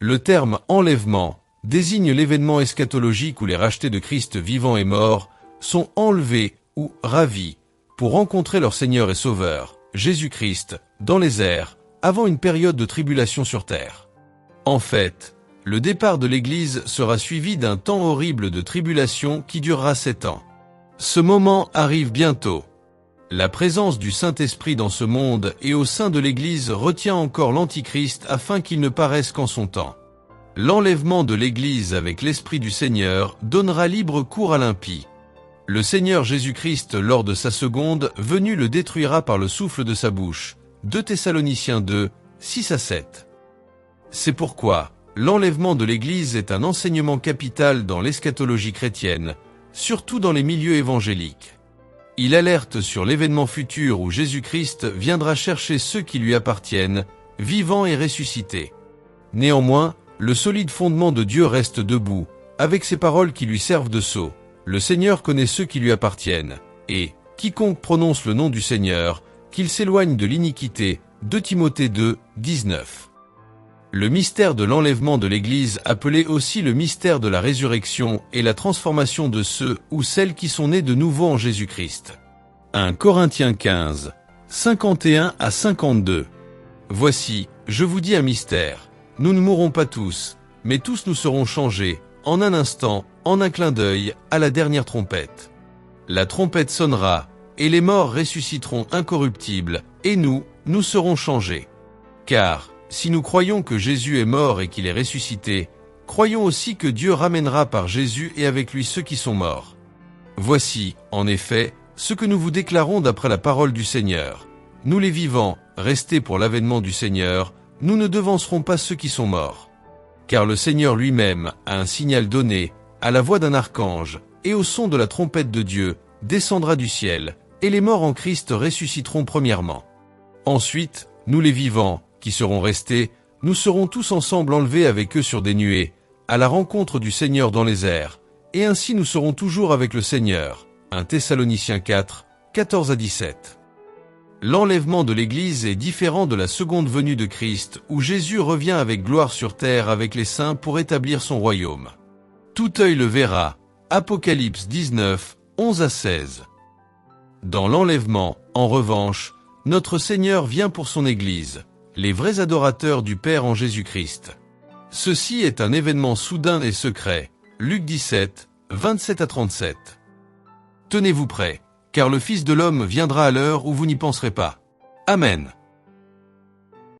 Le terme « enlèvement » désigne l'événement eschatologique où les rachetés de Christ vivants et morts sont enlevés ou ravis pour rencontrer leur Seigneur et Sauveur, Jésus-Christ, dans les airs, avant une période de tribulation sur terre. En fait, le départ de l'Église sera suivi d'un temps horrible de tribulation qui durera 7 ans. Ce moment arrive bientôt. La présence du Saint-Esprit dans ce monde et au sein de l'Église retient encore l'Antichrist afin qu'il ne paraisse qu'en son temps. L'enlèvement de l'Église avec l'Esprit du Seigneur donnera libre cours à l'impie. Le Seigneur Jésus-Christ, lors de sa seconde venue, le détruira par le souffle de sa bouche. 2 Thessaloniciens 2, 6-7. C'est pourquoi l'enlèvement de l'Église est un enseignement capital dans l'eschatologie chrétienne, surtout dans les milieux évangéliques. Il alerte sur l'événement futur où Jésus-Christ viendra chercher ceux qui lui appartiennent, vivants et ressuscités. Néanmoins, le solide fondement de Dieu reste debout, avec ses paroles qui lui servent de sceau. Le Seigneur connaît ceux qui lui appartiennent, et quiconque prononce le nom du Seigneur, qu'il s'éloigne de l'iniquité. 2 Timothée 2, 19. Le mystère de l'enlèvement de l'Église, appelé aussi le mystère de la résurrection, est la transformation de ceux ou celles qui sont nés de nouveau en Jésus-Christ. 1 Corinthiens 15, 51-52. Voici, je vous dis un mystère. Nous ne mourrons pas tous, mais tous nous serons changés, en un instant, en un clin d'œil, à la dernière trompette. La trompette sonnera, et les morts ressusciteront incorruptibles, et nous serons changés. Car, si nous croyons que Jésus est mort et qu'il est ressuscité, croyons aussi que Dieu ramènera par Jésus et avec lui ceux qui sont morts. Voici, en effet, ce que nous vous déclarons d'après la parole du Seigneur. Nous les vivants, restés pour l'avènement du Seigneur, nous ne devancerons pas ceux qui sont morts. Car le Seigneur lui-même a un signal donné, à la voix d'un archange, et au son de la trompette de Dieu, descendra du ciel, et les morts en Christ ressusciteront premièrement. Ensuite, nous les vivants, qui seront restés, nous serons tous ensemble enlevés avec eux sur des nuées, à la rencontre du Seigneur dans les airs, et ainsi nous serons toujours avec le Seigneur. 1 Thessaloniciens 4, 14-17. L'enlèvement de l'Église est différent de la seconde venue de Christ, où Jésus revient avec gloire sur terre avec les saints pour établir son royaume. Tout œil le verra. Apocalypse 19, 11-16. Dans l'enlèvement, en revanche, notre Seigneur vient pour son Église, les vrais adorateurs du Père en Jésus-Christ. Ceci est un événement soudain et secret. Luc 17, 27-37. Tenez-vous prêts, car le Fils de l'homme viendra à l'heure où vous n'y penserez pas. Amen.